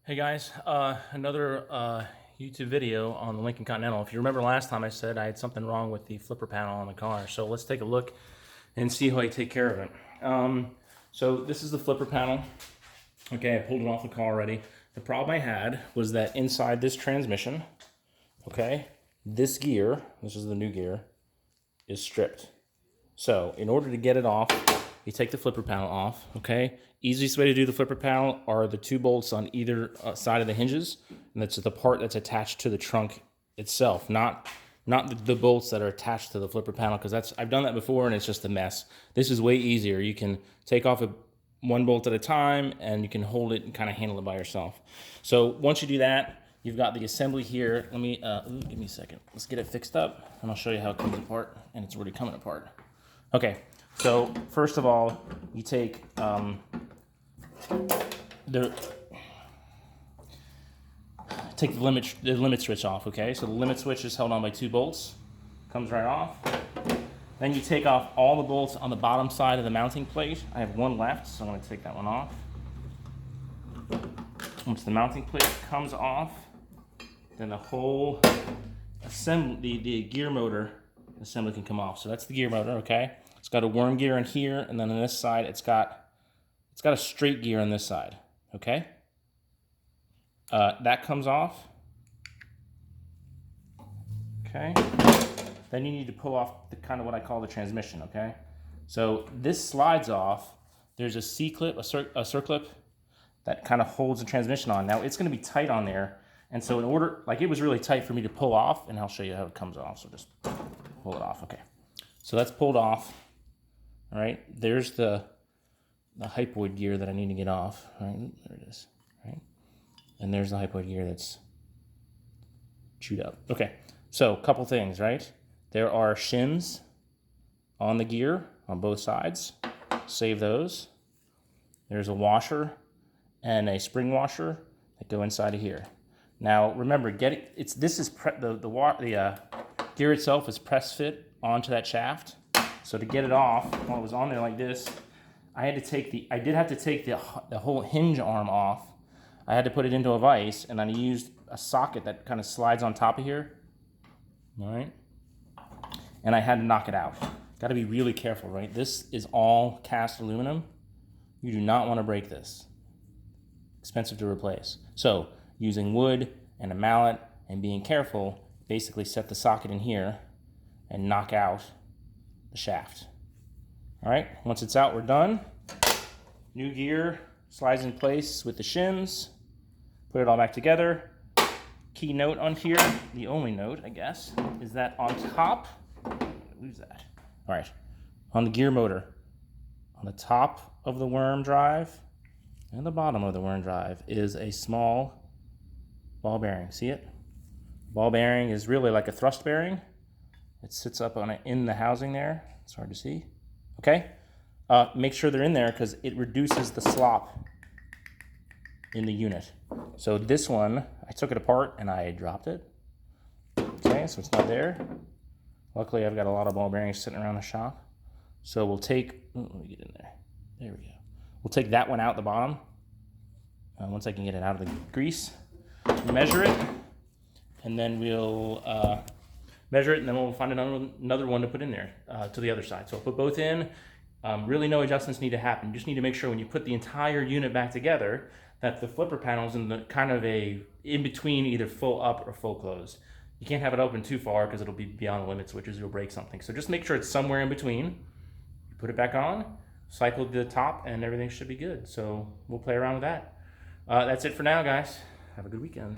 Hey guys, another YouTube video on the Lincoln Continental. If you remember last time I said I had something wrong with the flipper panel on the car, so let's take a look and see how I take care of it. So this is the flipper panel. Okay, I pulled it off the car already. The problem I had was that inside this transmission, okay, this gear, this is the new gear, is stripped. So in order to get it off, you take the flipper panel off, okay? Easiest way to do the flipper panel are the two bolts on either side of the hinges, and that's the part that's attached to the trunk itself, not the bolts that are attached to the flipper panel, because I've done that before and it's just a mess. This is way easier. You can take off one bolt at a time and you can hold it and kind of handle it by yourself. So once you do that, you've got the assembly here. Let me, give me a second. Let's get it fixed up and I'll show you how it comes apart, and it's already coming apart. Okay, so first of all, you take the limit switch off, okay? So the limit switch is held on by two bolts, comes right off. Then you take off all the bolts on the bottom side of the mounting plate. I have one left, so I'm gonna take that one off. Once the mounting plate comes off, then the whole assembly, the gear motor assembly can come off. So that's the gear motor, okay? It's got a worm gear in here, and then on this side, it's got a straight gear on this side, okay? That comes off, okay? Then you need to pull off the kind of what I call the transmission, okay? So this slides off. There's a C-clip, a circlip that kind of holds the transmission on. Now it's gonna be tight on there, and so in order, like it was really tight for me to pull off, and I'll show you how it comes off, so just pull it off, okay? So that's pulled off, all right? There's the hypoid gear that I need to get off, right? There it is, right? And there's the hypoid gear that's chewed up. Okay, so a couple things, right? There are shims on the gear on both sides. Save those. There's a washer and a spring washer that go inside of here. Now remember, the gear itself is press fit onto that shaft. So to get it off, while it was on there like this, I did have to take the whole hinge arm off. I had to put it into a vise, and then I used a socket that kind of slides on top of here. All right. And I had to knock it out. Got to be really careful, right? This is all cast aluminum. You do not want to break this. Expensive to replace. So using wood and a mallet and being careful, basically set the socket in here and knock out the shaft. All right, once it's out, we're done. New gear slides in place with the shims. Put it all back together. Key note on here, the only note, I guess, is that on top, lose that. All right, on the gear motor, on the top of the worm drive and the bottom of the worm drive is a small ball bearing. See it? Ball bearing is really like a thrust bearing. It sits up on it in the housing there. It's hard to see. Okay? Make sure they're in there because it reduces the slop in the unit. So this one, I took it apart and I dropped it. Okay, so it's not there. Luckily, I've got a lot of ball bearings sitting around the shop. So we'll take, let me get in there. There we go. We'll take that one out the bottom. Once I can get it out of the grease, measure it, and then we'll measure it, and then we'll find another one to put in there to the other side. So I'll put both in. Really no adjustments need to happen. You just need to make sure when you put the entire unit back together that the flipper panel's in the kind of a in between, either full up or full close. You can't have it open too far because it'll be beyond the limit switches, you'll break something. So just make sure it's somewhere in between. You put it back on, cycle to the top, and everything should be good. So we'll play around with that. That's it for now, guys. Have a good weekend.